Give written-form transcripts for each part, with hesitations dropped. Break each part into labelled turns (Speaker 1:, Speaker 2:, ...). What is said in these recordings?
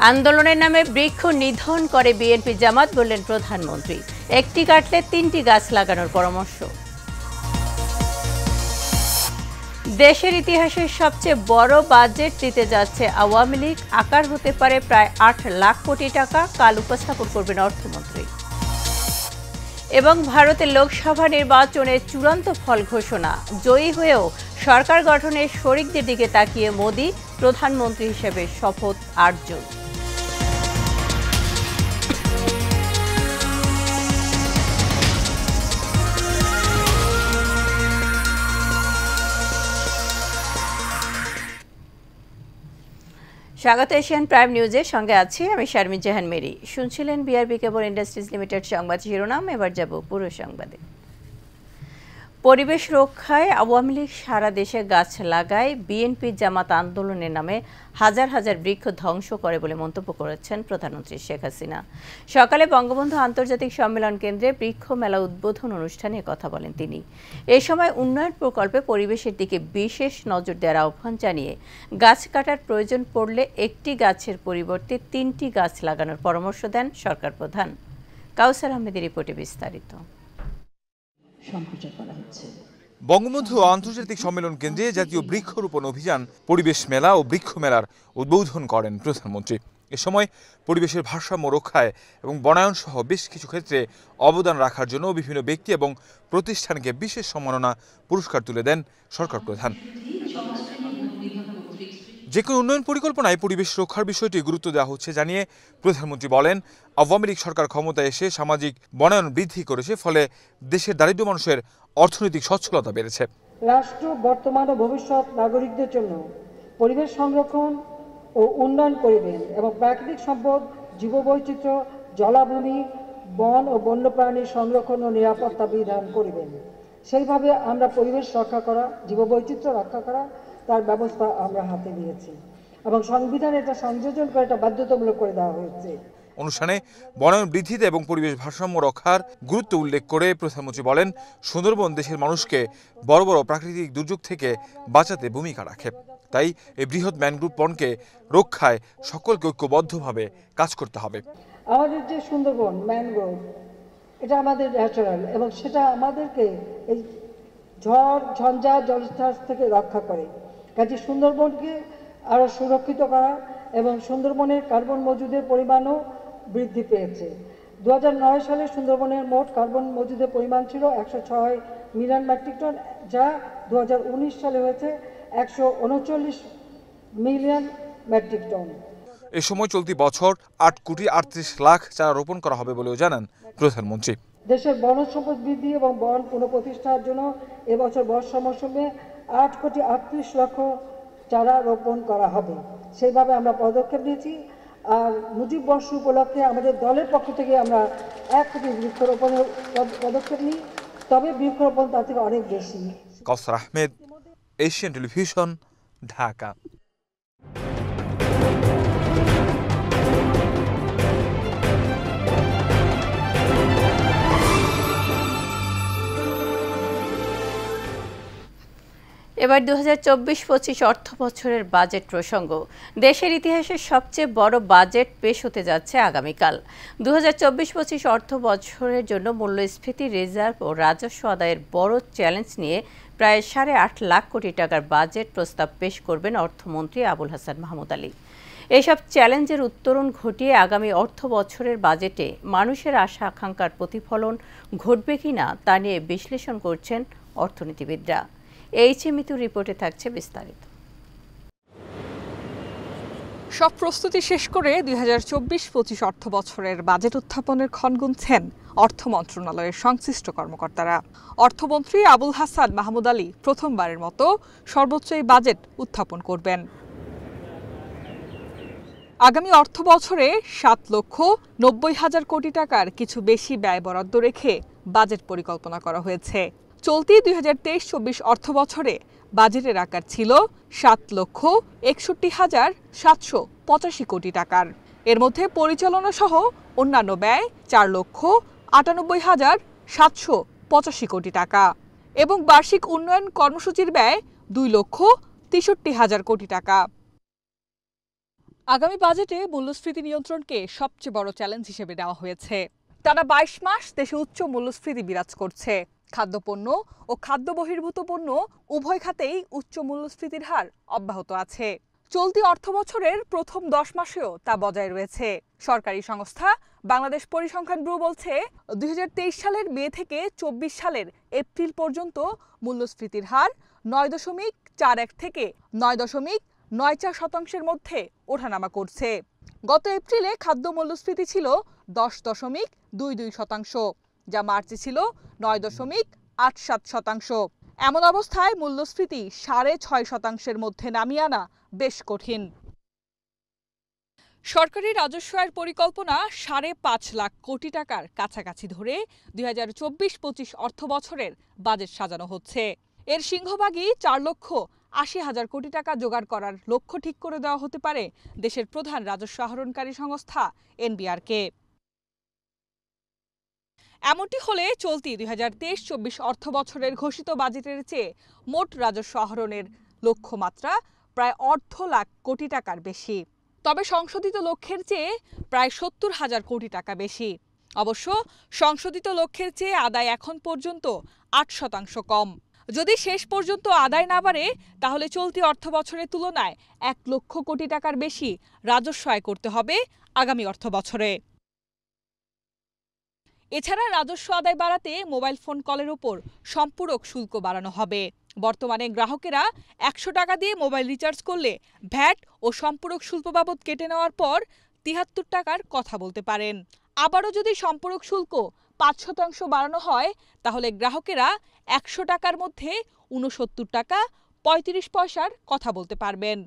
Speaker 1: আন্দোলনের নামে বৃক্ষ নিধন করে বিএনপি জামাত, বললেন প্রধানমন্ত্রী। একটি কাটলে ৩টি গাছ লাগানোর পরামর্শ। দেশের ইতিহাসের সবচেয়ে বড় বাজেট দিতে যাচ্ছে আওয়ামী লীগ। আকার হতে পারে প্রায় ৮ লাখ কোটি টাকা। কাল উপস্থাপন করবেন অর্থমন্ত্রী। এবং ভারতের লোকসভা নির্বাচনের চূড়ান্ত ফল ঘোষণা। জয়ী হয়েও সরকার গঠনের শরিকদের দিকে তাকিয়ে মোদি, প্রধানমন্ত্রী হিসেবে শপথ ৮ জন। স্বাগত এশিয়ান প্রাইম নিউজের সঙ্গে আছি আমি শারমিন জাহান মেরি। শুনছিলেন বিআরবি কেবল ইন্ডাস্ট্রিজ লিমিটেড সংবাদ শিরোনাম। এবার যাব পুরো সংবাদে। পরিবেশ রক্ষায় আওয়ামী লীগ সারা দেশে গাছ লাগায়, বিএনপি জামাত আন্দোলনের নামে হাজার হাজার বৃক্ষ ধ্বংস করে বলে মন্তব্য করেছেন প্রধানমন্ত্রী শেখ হাসিনা। সকালে বঙ্গবন্ধু আন্তর্জাতিক সম্মেলন কেন্দ্রে বৃক্ষ মেলা উদ্বোধন অনুষ্ঠানে কথা বলেন তিনি। এ সময় উন্নয়ন প্রকল্পে পরিবেশের দিকে বিশেষ নজর দেওয়ার আহ্বান জানিয়ে গাছ কাটার প্রয়োজন পড়লে একটি গাছের পরিবর্তে ৩টি গাছ লাগানোর পরামর্শ দেন সরকার প্রধান। কাউসার আহমেদের রিপোর্টে বিস্তারিত।
Speaker 2: বঙ্গবন্ধু আন্তর্জাতিক সম্মেলন কেন্দ্রে জাতীয় বৃক্ষরোপণ অভিযান, পরিবেশ মেলা ও বৃক্ষ মেলার উদ্বোধন করেন প্রধানমন্ত্রী। এ সময় পরিবেশের ভারসাম্য রক্ষায় এবং বনায়ন সহ বেশ কিছু ক্ষেত্রে অবদান রাখার জন্য বিভিন্ন ব্যক্তি এবং প্রতিষ্ঠানকে বিশেষ সম্মাননা পুরস্কার তুলে দেন সরকার প্রধান। যে কোনো উন্নয়ন পরিকল্পনায় পরিবেশ রক্ষার বিষয়টি গুরুত্ব দেওয়া হচ্ছে জানিয়ে প্রধানমন্ত্রী বলেন, আওয়ামী লীগ সরকার ক্ষমতায় এসে সামাজিক বনায়ন বৃদ্ধি করেছে, ফলে দেশের দারিদ্র মানুষের অর্থনৈতিক সচ্ছলতা বেড়েছে।
Speaker 3: রাষ্ট্র বর্তমান ও ভবিষ্যৎ নাগরিকদের জন্য পরিবেশ সংরক্ষণ ও উন্নয়ন করিবেন এবং প্রাকৃতিক সম্পদ, জীববৈচিত্র্য, জলাভূমি, বন ও বন্যপ্রাণীর সংরক্ষণ ও নিরাপত্তা বিধান করিবেন। সেইভাবে আমরা পরিবেশ রক্ষা করা, জীববৈচিত্র্য রক্ষা করা, তার ব্যবস্থা আমরা হাতে নিয়েছি এবং সংবিধানে এটা সংযোজন করে এটা বাধ্যতামূলক করে দেওয়া হয়েছে।
Speaker 2: অনুষ্ঠানে বনায়ন বৃদ্ধিতে এবং পরিবেশ ভারসাম্য রক্ষার গুরুত্ব উল্লেখ করে প্রধানমন্ত্রী বলেন, সুন্দরবন দেশের মানুষকে বড় বড় প্রাকৃতিক দুর্যোগ থেকে বাঁচাতে ভূমিকা রাখে। তাই এই বৃহৎ ম্যানগ্রোভ বনকে রক্ষায় সকলকে ঐক্যবদ্ধভাবে কাজ করতে হবে।
Speaker 3: আমাদের যে সুন্দরবন ম্যানগ্রোভ, এটা আমাদের ন্যাচারাল এবং সেটা আমাদেরকে এই ঝড় ঝঞ্ঝা জলোচ্ছ্বাস থেকে রক্ষা করে। কাজে সুন্দরবনকে আরও সুরক্ষিত করা এবং সুন্দরবনের কার্বন মজুদের পরিমাণও বৃদ্ধি পেয়েছে। 2009 সালে সুন্দরবনের মোট কার্বন মজুদের পরিমাণ ছিল 106 মিলিয়ন মেট্রিক টন, যা 2019 সালে হয়েছে 139 মিলিয়ন মেট্রিক টন।
Speaker 2: এ সময় চলতি বছর 8 কোটি 38 লাখ চারা রোপণ করা হবে বলেও জানান প্রধানমন্ত্রী।
Speaker 3: দেশের বনজ সম্পদ বৃদ্ধি এবং বন পুনঃপ্রতিষ্ঠার জন্য এবছর বর্ষা মৌসুমে 8 কোটি 38 লক্ষ চারা রোপণ করা হবে। সেইভাবে আমরা পদক্ষেপ নিয়েছি। আর মুজিব বর্ষ উপলক্ষে আমাদের দলের পক্ষ থেকে আমরা 1 কোটি বৃক্ষরোপণের পদক্ষেপ নিই, তবে বৃক্ষরোপণ তার থেকে অনেক বেশি।
Speaker 2: কাউসার আহমেদ, এশিয়ান টেলিভিশন, ঢাকা।
Speaker 1: এবার 2024-25 অর্থ বছরের বাজেট প্রসঙ্গ। দেশের ইতিহাসের সবচেয়ে বড় বাজেট পেশ হতে যাচ্ছে আগামীকাল। 2024-25 অর্থ বছরের জন্য মূল্যস্ফীতি, রিজার্ভ ও রাজস্ব আদায়ের বড় চ্যালেঞ্জ নিয়ে প্রায় 8.5 লাখ কোটি টাকার বাজেট প্রস্তাব পেশ করবেন অর্থমন্ত্রী আবুল হাসান মাহমুদ আলী। এসব চ্যালেঞ্জের উত্তরণ ঘটিয়ে আগামী অর্থ বছরের বাজেটে মানুষের আশা আকাঙ্ক্ষার প্রতিফলন ঘটবে কিনা তা নিয়ে বিশ্লেষণ করছেন অর্থনীতিবিদরা। মিতুর রিপোর্টে থাকছে বিস্তারিত।
Speaker 4: সব প্রস্তুতি শেষ করে 2024-25 অর্থ বছরের বাজেট উত্থাপনের ক্ষণ গুনছেন অর্থ মন্ত্রণালয়ের সংশ্লিষ্ট কর্মকর্তারা। অর্থমন্ত্রী আবুল হাসান মাহমুদ আলী প্রথমবারের মতো সর্বোচ্চ এই বাজেট উত্থাপন করবেন। আগামী অর্থ বছরে 7,90,000 কোটি টাকার কিছু বেশি ব্যয় বরাদ্দ রেখে বাজেট পরিকল্পনা করা হয়েছে। চলতি 2023-24 অর্থ বছরে বাজেটের আকার ছিল 7,61,785 কোটি টাকার। এর মধ্যে পরিচালনা সহ অন্যান্য ব্যয় 4,98,785 কোটি টাকা এবং বার্ষিক উন্নয়ন কর্মসূচির ব্যয় 2,63,000 কোটি টাকা। আগামী বাজেটে মূল্যস্ফীতি নিয়ন্ত্রণকে সবচেয়ে বড় চ্যালেঞ্জ হিসেবে নেওয়া হয়েছে। টানা 22 মাস দেশে উচ্চ মূল্যস্ফীতি বিরাজ করছে। খাদ্যপণ্য ও খাদ্য বহির্ভূত পণ্য উভয় খাতেই উচ্চ মূল্যস্ফীতির হার অব্যাহত আছে। চলতি অর্থবছরের প্রথম 10 মাসেও তা বজায় রয়েছে। সরকারি সংস্থা বাংলাদেশ পরিসংখ্যান ব্যুরো বলছে, 2023 সালের মে থেকে 24 সালের এপ্রিল পর্যন্ত মূল্যস্ফীতির হার 9.41 থেকে 9.94% মধ্যে ওঠানামা করছে। গত এপ্রিলে খাদ্য মূল্যস্ফীতি ছিল 10.22%, যা মার্চে ছিল 9.87%। এমন অবস্থায় মূল্যস্ফীতি 6.5%-এর মধ্যে নামিয়ে আনা বেশ কঠিন। সরকারি রাজস্ব আয়ের পরিকল্পনা 5.5 লাখ কোটি টাকার কাছাকাছি ধরে 2024-25 অর্থ বছরের বাজেট সাজানো হচ্ছে। এর সিংহভাগই 4,80,000 কোটি টাকা জোগাড় করার লক্ষ্য ঠিক করে দেওয়া হতে পারে দেশের প্রধান রাজস্ব আহরণকারী সংস্থা এনবিআরকে। এমনটি হলে চলতি 2023-24 অর্থ বছরের ঘোষিত বাজেটের চেয়ে মোট রাজস্ব আহরণের লক্ষ্যমাত্রা প্রায় 1.5 লাখ কোটি টাকার বেশি। তবে সংশোধিত লক্ষ্যের চেয়ে প্রায় 70,000 কোটি টাকা বেশি। অবশ্য সংশোধিত লক্ষ্যের চেয়ে আদায় এখন পর্যন্ত 8% কম। যদি শেষ পর্যন্ত আদায় না বাড়ে, তাহলে চলতি অর্থ বছরের তুলনায় 1 লক্ষ কোটি টাকার বেশি রাজস্ব আয় করতে হবে আগামী অর্থ বছরে। এছাড়া রাজস্ব আদায় বাড়াতে মোবাইল ফোন কলের উপর সম্পূরক শুল্ক বাড়ানো হবে। বর্তমানে গ্রাহকেরা 100 টাকা দিয়ে মোবাইল রিচার্জ করলে ভ্যাট ও সম্পূরক শুল্ক বাবদ কেটে নেওয়ার পর 73 টাকার কথা বলতে পারেন। আবারও যদি সম্পূরক শুল্ক 5% বাড়ানো হয়, তাহলে গ্রাহকেরা 100 টাকার মধ্যে 69 টাকা 35 পয়সার কথা বলতে পারবেন।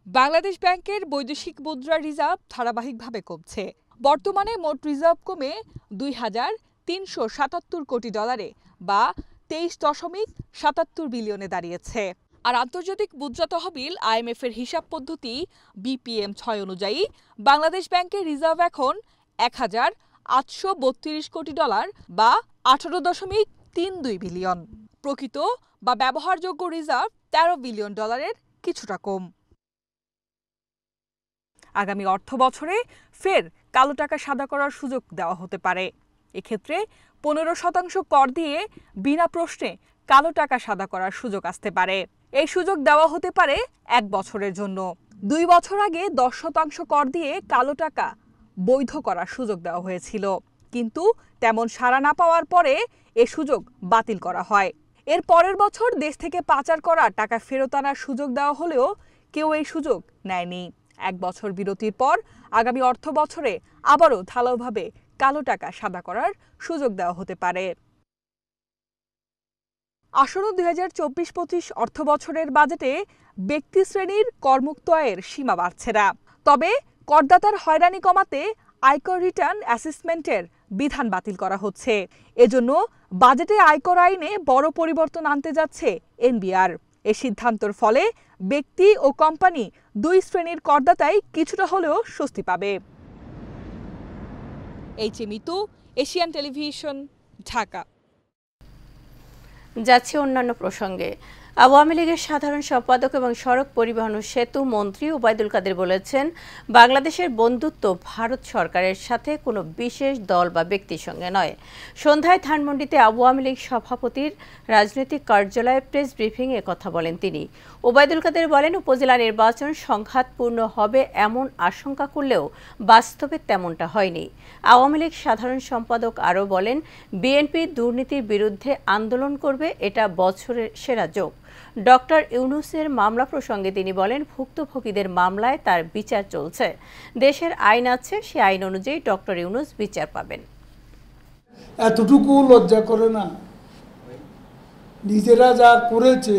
Speaker 4: বাংলাদেশ ব্যাংকের বৈদেশিক মুদ্রা রিজার্ভ ধারাবাহিকভাবে কমছে। বর্তমানে মোট রিজার্ভ কমে 2,377 কোটি ডলারে বা 23.77 বিলিয়নে দাঁড়িয়েছে। আর আন্তর্জাতিক মুদ্রা তহবিল IMF এর হিসাব পদ্ধতি BPM-6 অনুযায়ী বাংলাদেশ ব্যাংকের রিজার্ভ এখন 1,832 কোটি ডলার বা 18.32 বিলিয়ন। প্রকৃত বা ব্যবহারযোগ্য রিজার্ভ 13 বিলিয়ন ডলারের কিছুটা কম। আগামী অর্থ বছরে ফের কালো টাকা সাদা করার সুযোগ দেওয়া হতে পারে। এক্ষেত্রে 15% কর দিয়ে বিনা প্রশ্নে কালো টাকা সাদা করার সুযোগ আসতে পারে। এই সুযোগ দেওয়া হতে পারে 1 বছরের জন্য। 2 বছর আগে 10% কর দিয়ে কালো টাকা বৈধ করার সুযোগ দেওয়া হয়েছিল, কিন্তু তেমন সাড়া না পাওয়ার পরে এ সুযোগ বাতিল করা হয়। এর পরের বছর দেশ থেকে পাচার করা টাকা ফেরত আনার সুযোগ দেওয়া হলেও কেউ এই সুযোগ নেয়নি। 1 বছর বিরতির পর আগামী অর্থ বছরে আবারও ঢালাওভাবে কালো টাকা সাদা করার সুযোগ দেওয়া হতে পারে। আসন্ন 2024-25 অর্থ বছরের বাজেটে ব্যক্তি শ্রেণীর করমুক্ত আয়ের সীমা বাড়ছে না। তবে করদাতার হয়রানি কমাতে আয়কর রিটার্ন অ্যাসেসমেন্টের বিধান বাতিল করা হচ্ছে। এজন্য বাজেটে আয়কর আইনে বড় পরিবর্তন আনতে যাচ্ছে এনবিআর। এই সিদ্ধান্তের ফলে ব্যক্তি ও কোম্পানি 2 শ্রেণীর করদাতাই কিছুটা হলেও স্বস্তি পাবে। Mitu, Asian television, Dhaka.
Speaker 1: যাচ্ছে অন্যান্য প্রসঙ্গে। আওয়ামী লীগের সাধারণ সম্পাদক এবং সড়ক পরিবহন ও সেতু মন্ত্রী ওবায়দুল কাদের বলেছেন, বাংলাদেশের বন্ধুত্ব ভারত সরকারের সাথে কোনো বিশেষ দল বা ব্যক্তির সঙ্গে নয়। সন্ধ্যায় ধানমন্ডিতে আওয়ামী লীগ সভাপতির রাজনৈতিক কার্যালয়ে প্রেস ব্রিফিংয়ে কথা বলেন তিনি। ওবায়দুল কাদের বলেন, উপজেলা নির্বাচন সংঘাতপূর্ণ হবে এমন আশঙ্কা করলেও বাস্তবে তেমনটা হয়নি। আওয়ামী লীগ সাধারণ সম্পাদক আরও বলেন, বিএনপি দুর্নীতির বিরুদ্ধে আন্দোলন করবে, এটা বছরের সেরা যোগ। ডক্টর ইউনূসের মামলা প্রসঙ্গে তিনি বলেন, ভুক্তভোগীদের মামলায় তার বিচার চলছে। দেশের আইন আছে, সে আইন অনুযায়ী ডক্টর ইউনূস বিচার পাবেন।
Speaker 5: এতটুকু লজ্জা করে না? নিজেরা যা করেছে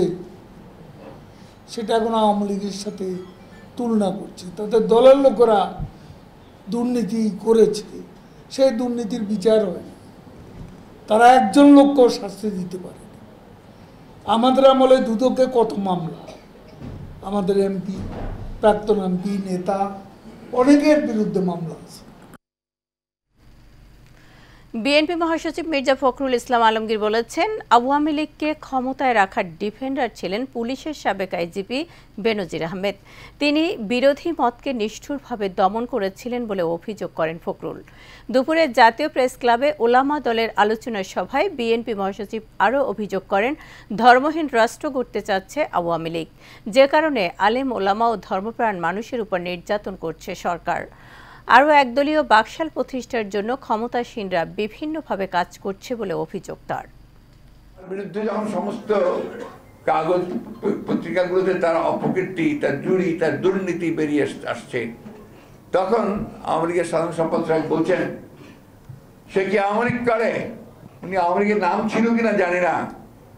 Speaker 5: সেটা এখন আওয়ামী লীগের সাথে তুলনা করছে। তাদের দলের লোকেরা দুর্নীতি করেছে, সেই দুর্নীতির বিচার হয়। তারা একজন লোককেও শাস্তি দিতে পারে। আমাদের আমলে দুদকে কত মামলা, আমাদের এমপি, প্রাক্তন এমপি, নেতা অনেকের বিরুদ্ধে মামলা আছে।
Speaker 1: বিএনপি মহাসচিব মির্জা ফখরুল ইসলাম আলমগীর বলেছেন, আওয়ামী লীগকে ক্ষমতায় রাখার ডিফেন্ডার ছিলেন পুলিশের সাবেক আইজিপি বেনজির আহমেদ। তিনি বিরোধী মতকে নিষ্ঠুরভাবে দমন করেছিলেন বলে অভিযোগ করেন ফখরুল। দুপুরে জাতীয় প্রেস ক্লাবে ওলামা দলের আলোচনা সভায় বিএনপি মহাসচিব আরও অভিযোগ করেন, ধর্মহীন রাষ্ট্র গড়তে চাচ্ছে আওয়ামী লীগ, যে কারণে আলেম ওলামা ও ধর্মপ্রাণ মানুষের উপর নির্যাতন করছে সরকার। আরও একদলীয় বাকশাল প্রতিষ্ঠার জন্য ক্ষমতাসীনরা বিভিন্নভাবে কাজ করছে বলে অভিযোগ তার।
Speaker 6: বিরুদ্ধে যখন সমস্ত কাগজ পত্রিকাগুলোতে তার অপকীর্তি, তার জুড়ি, তার দুর্নীতি বেরিয়ে আসছে, তখন আওয়ামী লীগের সাধারণ সম্পাদক সাহেব বলছেন, সে কি আওয়ামী লীগ করে? উনি আওয়ামী লীগের নাম ছিল কিনা জানি না,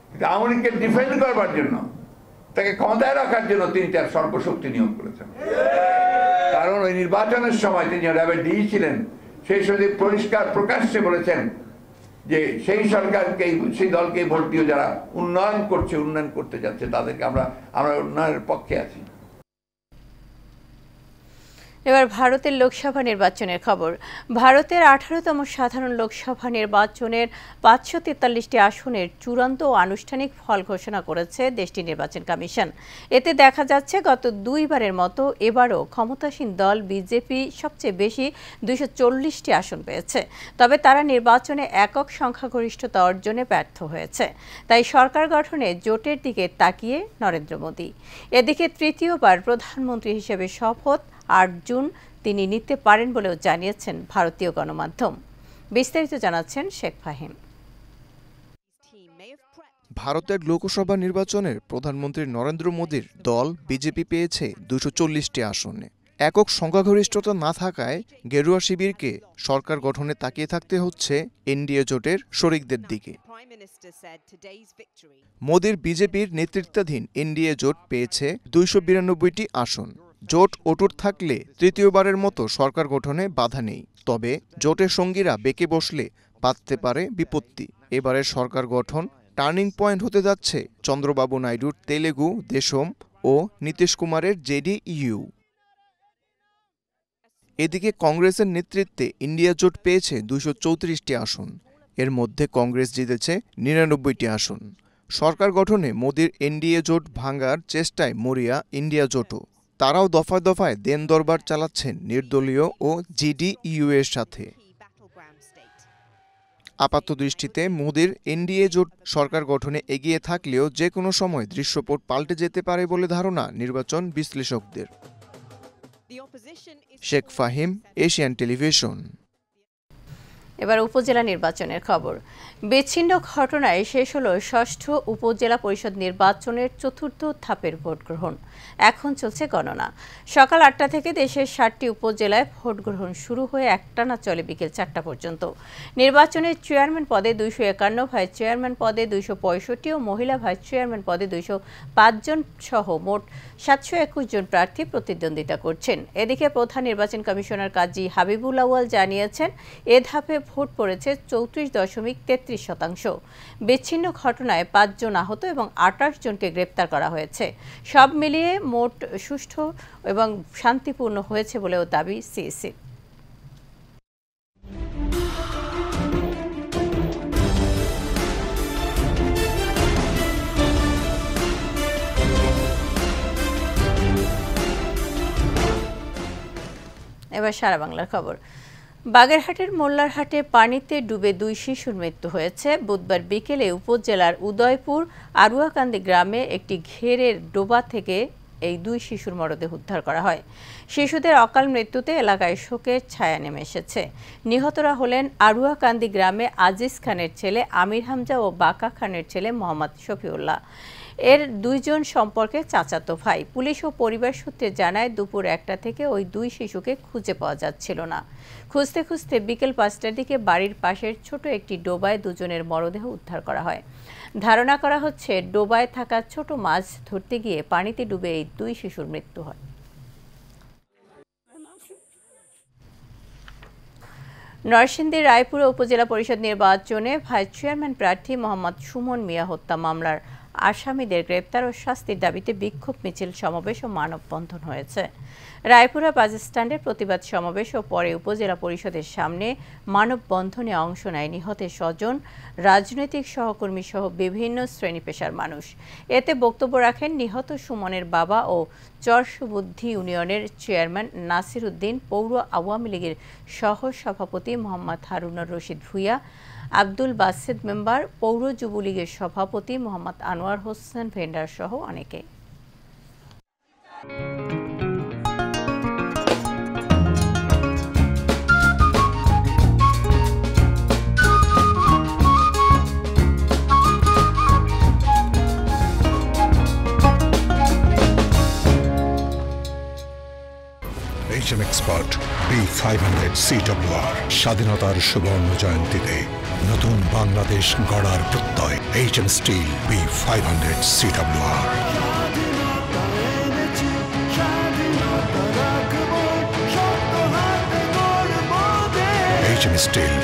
Speaker 6: কিন্তু আওয়ামী লীগকে ডিফেন্ড করবার জন্য, তাকে ক্ষমতায় রাখার জন্য তিনি তার সর্বশক্তি নিয়োগ করেছেন। কারণ ওই নির্বাচনের সময় তিনি র্যাবে দিয়েছিলেন, সেই সময় পরিষ্কার প্রকাশ্যে বলেছেন যে সেই সরকারকে, সেই দলকে ভোট দিয়ে যারা উন্নয়ন করছে, উন্নয়ন করতে যাচ্ছে, তাদেরকে আমরা উন্নয়নের পক্ষে আছি।
Speaker 1: এবার ভারতের লোকসভা নির্বাচনের খবর। ভারতের 18তম সাধারণ লোকসভা নির্বাচনের 543টি আসনের চূড়ান্ত ও আনুষ্ঠানিক ফল ঘোষণা করেছে দেশটির নির্বাচন কমিশন। এতে দেখা যাচ্ছে গত দুইবারের মতো এবারও ক্ষমতাসীন দল বিজেপি সবচেয়ে বেশি 240টি আসন পেয়েছে। তবে তারা নির্বাচনে একক সংখ্যাগরিষ্ঠতা অর্জনে ব্যর্থ হয়েছে। তাই সরকার গঠনে জোটের দিকে তাকিয়ে নরেন্দ্র মোদী। এদিকে তৃতীয়বার প্রধানমন্ত্রী হিসেবে শপথ 8 জুন তিনি নিতে পারেন বলেও জানিয়েছেন ভারতীয় গণমাধ্যম। বিস্তারিত জানাচ্ছেন শেখ ফাহিম।
Speaker 7: ভারতের লোকসভা নির্বাচনের প্রধানমন্ত্রী নরেন্দ্র মোদীর দল বিজেপি পেয়েছে 240টি আসনে। একক সংখ্যাগরিষ্ঠতা না থাকায় গেরুয়া শিবিরকে সরকার গঠনে তাকিয়ে থাকতে হচ্ছে এনডিএ জোটের শরিকদের দিকে। মোদীর বিজেপির নেতৃত্বাধীন এনডিএ জোট পেয়েছে 292টি আসন। জোট অটুট থাকলে তৃতীয়বারের মতো সরকার গঠনে বাধা নেই। তবে জোটের সঙ্গীরা বেঁকে বসলে বাধতে পারে বিপত্তি। এবারের সরকার গঠন টার্নিং পয়েন্ট হতে যাচ্ছে চন্দ্রবাবু নাইডুর তেলেগু দেশম ও নীতিশ কুমারের জেডিইউ। এদিকে কংগ্রেসের নেতৃত্বে ইন্ডিয়া জোট পেয়েছে 234টি আসন। এর মধ্যে কংগ্রেস জিতেছে 99টি আসন। সরকার গঠনে মোদীর এনডিএ জোট ভাঙার চেষ্টায় মরিয়া ইন্ডিয়া জোটও। তারাও দফায় দফায় দেন দরবার চালাচ্ছেন নির্দলীয় ও জেডিইউ এর সাথে। আপাতদৃষ্টিতে মোদীর এনডিএ জোট সরকার গঠনে এগিয়ে থাকলেও যে কোনো সময় দৃশ্যপট পাল্টে যেতে পারে বলে ধারণা নির্বাচন বিশ্লেষকদের। Sheikh Fahim, Asian television.
Speaker 1: এবার উপজেলা নির্বাচনের খবর। বিচ্ছিন্ন ঘটনায় শেষ হলো 6ষ্ঠ উপজেলা পরিষদ নির্বাচনের 4র্থ ধাপের ভোট গ্রহণ। এখন চলছে গণনা। সকাল 8টা থেকে দেশের 7টি উপজেলায় ভোট গ্রহণ শুরু হয়ে একটানা চলে বিকেল 4টা পর্যন্ত। নির্বাচনের চেয়ারম্যান পদে 251, ভাইস চেয়ারম্যান পদে 265 ও মহিলা ভাইস চেয়ারম্যান পদে 205 জন সহ মোট 721 জন প্রার্থী প্রতিদ্বন্দ্বিতা করছেন। এদিকে প্রধান নির্বাচন কমিশনার কাজী হাবিবুল আউয়াল জানিয়েছেন, এ ধাপে ভোট পড়েছে 34.33%। বিচ্ছিন্ন ঘটনায় 5 জন আহত এবং 28 জনকে গ্রেপ্তার করা হয়েছে। সব মিলিয়ে মোট সুষ্ঠু এবং শান্তিপূর্ণ হয়েছে বলেও দাবি সিইসি। এবার সারা বাংলার খবর। বাগেরহাটের মোল্লারহাটে পানিতে ডুবে 2 শিশুর মৃত্যু হয়েছে। বুধবার বিকেলে উপজেলার উদয়পুর আরুয়াকান্দি গ্রামে একটি ঘেরের ডোবা থেকে এই 2 শিশুর মরদেহ উদ্ধার করা হয়। শিশুদের অকাল মৃত্যুতে এলাকায় শোকের ছায়া নেমে এসেছে। নিহতরা হলেন আরুয়াকান্দি গ্রামে আজিজ খানের ছেলে আমির হামজা ও বাকা খানের ছেলে মোহাম্মদ শফিউল্লাহ। এর 2 জন সম্পর্কে চাচাতো ভাই। পুলিশ ও পরিবার সূত্রে জানায়, দুপুর 1টা থেকে ওই 2 শিশুকে খুঁজে পাওয়া যাচ্ছিল না। খুঁজতে খুঁজতে বিকেল 5টার দিকে বাড়ির পাশের ছোট একটি ডোবায় 2 জনের মরদেহ উদ্ধার করা হয়। ধারণা করা হচ্ছে, ডোবায় থাকা ছোট মাছ ধরতে গিয়ে পানিতে ডুবে এই 2 শিশুর মৃত্যু হয়। নরসিংদীর রায়পুর উপজেলা পরিষদ নির্বাচনে ভাইস চেয়ারম্যান প্রার্থী মোহাম্মদ সুমন মিয়া হত্যা মামলার আসামিদের গ্রেপ্তার ও শাস্তির দাবিতে বিক্ষোভ মিছিল, সমাবেশ ও মানববন্ধন হয়েছে। রায়পুরা বাস স্ট্যান্ডের প্রতিবাদ সমাবেশ ও পরে উপজেলা পরিষদের সামনে মানববন্ধনে অংশ নেয় নিহতের স্বজন, রাজনৈতিক সহকর্মী সহ বিভিন্ন শ্রেণী পেশার মানুষ। এতে বক্তব্য রাখেন নিহত সুমনের বাবা ও চরসুবুদ্ধি ইউনিয়নের চেয়ারম্যান নাসির উদ্দিন, পৌর আওয়ামী লীগের সহ সভাপতি মোহাম্মদ হারুনুর রশিদ ভূঁইয়া, আব্দুল বাসেদ মেম্বার, পৌর যুবলীগের সভাপতি মোহাম্মদ আনোয়ার হোসেন ভেন্ডার সহ অনেকে।
Speaker 8: HM Expert B500 CWR স্বাধীনতার সুবর্ণ জয়ন্তীতে নতুন বাংলাদেশ গড়ার প্রত্যয়। HM Steel B500 CWR। HM Steel।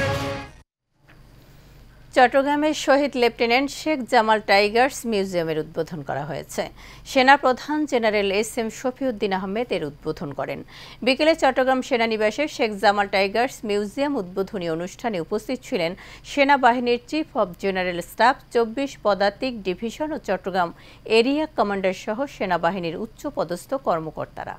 Speaker 1: চট্টগ্রামের শহীদ লেফটেন্যান্ট শেখ জামাল টাইগার্স মিউজিয়ামের উদ্বোধন করা হয়েছে। সেনা প্রধান জেনারেল SM শফিউদ্দিন আহমেদ এর উদ্বোধন করেন। বিকেলে চট্টগ্রাম সেনানিবাসে শেখ জামাল টাইগার্স মিউজিয়াম উদ্বোধনী অনুষ্ঠানে উপস্থিত ছিলেন সেনাবাহিনীর চিফ অব জেনারেল স্টাফ, 24 পদাতিক ডিভিশন ও চট্টগ্রাম এরিয়া কমান্ডার সহ সেনাবাহিনীর উচ্চপদস্থ কর্মকর্তারা।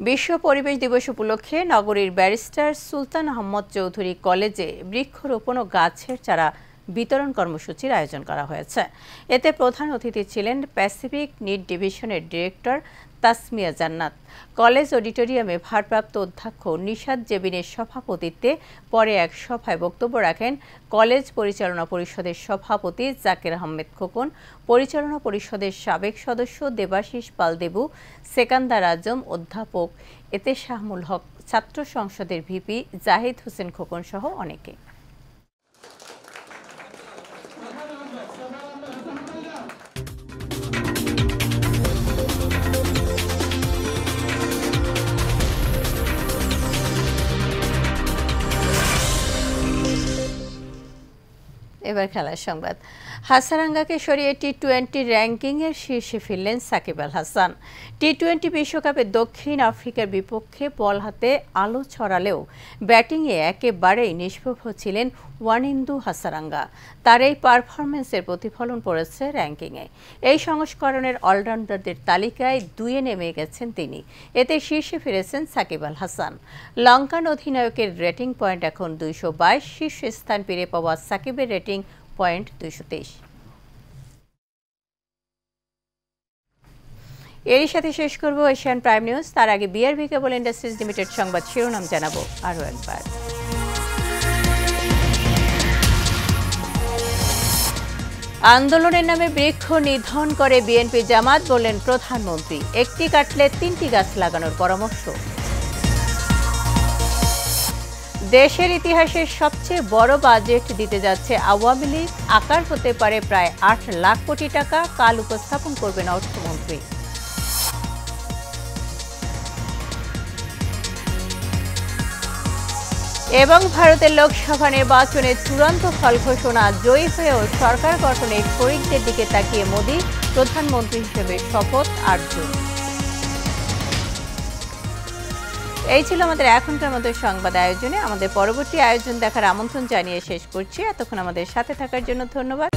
Speaker 1: বিশ্ব পরিবেশ দিবস উপলক্ষে নগরীর ব্যারিস্টার সুলতান আহমদ চৌধুরী কলেজে বৃক্ষরোপণ ও গাছের চারা বিতরণ কর্মসূচির আয়োজন করা হয়েছে। এতে প্রধান অতিথি ছিলেন প্যাসিফিক নিড ডিভিশনের ডিরেক্টর তাসমিয়া জান্নাত। কলেজ অডিটোরিয়ামে ভারপ্রাপ্ত অধ্যক্ষ নিশাত জেবিনের সভাপতিত্বে পরে এক সভায় বক্তব্য রাখেন কলেজ পরিচালনা পরিষদের সভাপতি জাকির আহমেদ খোকন, পরিচালনা পরিষদের সাবেক সদস্য দেবাশিস পালদেবু, সেকান্দার আজম, অধ্যাপক এতেশাহমুল হক, ছাত্র সংসদের ভিপি জাহিদ হোসেন খোকন সহ অনেকে। এবার খেলার সংবাদ। হাসারাঙ্গাকে সরিয়ে টি-20 র্যাঙ্কিংয়ের শীর্ষে ফিরলেন সাকিব আল হাসান। টি-20 বিশ্বকাপে দক্ষিণ আফ্রিকার বিপক্ষে বল হাতে আলো ছড়ালেও ব্যাটিংয়ে একেবারেই নিষ্প্রভ ছিলেন ওয়ানিন্দু হাসারাঙ্গা। তার এই পারফরমেন্সের প্রতিফলন পড়েছে র্যাঙ্কিংয়ে। এই সংস্করণের অলরাউন্ডারদের তালিকায় 2-এ নেমে গেছেন তিনি। এতে শীর্ষে ফিরেছেন সাকিব আল হাসান। লঙ্কান অধিনায়কের রেটিং পয়েন্ট এখন 222, শীর্ষ স্থান ফিরে পাওয়া সাকিবের রেটিং পয়েন্ট 223। এরই সাথে শেষ করব এশিয়ান প্রাইম নিউজ। তার আগে বিআরবি কেবল ইন্ডাস্ট্রিজ লিমিটেড সংবাদ শিরোনাম জানাবো আরও একবার। আন্দোলনের নামে বৃক্ষ নিধন করে বিএনপি জামাত, বললেন প্রধানমন্ত্রী। একটি কাটলে 3টি গাছ লাগানোর পরামর্শ। দেশের ইতিহাসের সবচেয়ে বড় বাজেট দিতে যাচ্ছে আওয়ামী লীগ, আকার হতে পারে প্রায় 8 লাখ কোটি টাকা, কাল উপস্থাপন করবেন অর্থমন্ত্রী। এবং ভারতের লোকসভা নির্বাচনে চূড়ান্ত ফল ঘোষণা, জয়ী হয়েও সরকার গঠনে শরিকদের দিকে তাকিয়ে মোদি, প্রধানমন্ত্রী হিসেবে শপথ 8 জুন। এই ছিল আমাদের এখনকার মতো সংবাদ আয়োজনে। আমাদের পরবর্তী আয়োজন দেখার আমন্ত্রণ জানিয়ে শেষ করছি। এতক্ষণ আমাদের সাথে থাকার জন্য ধন্যবাদ।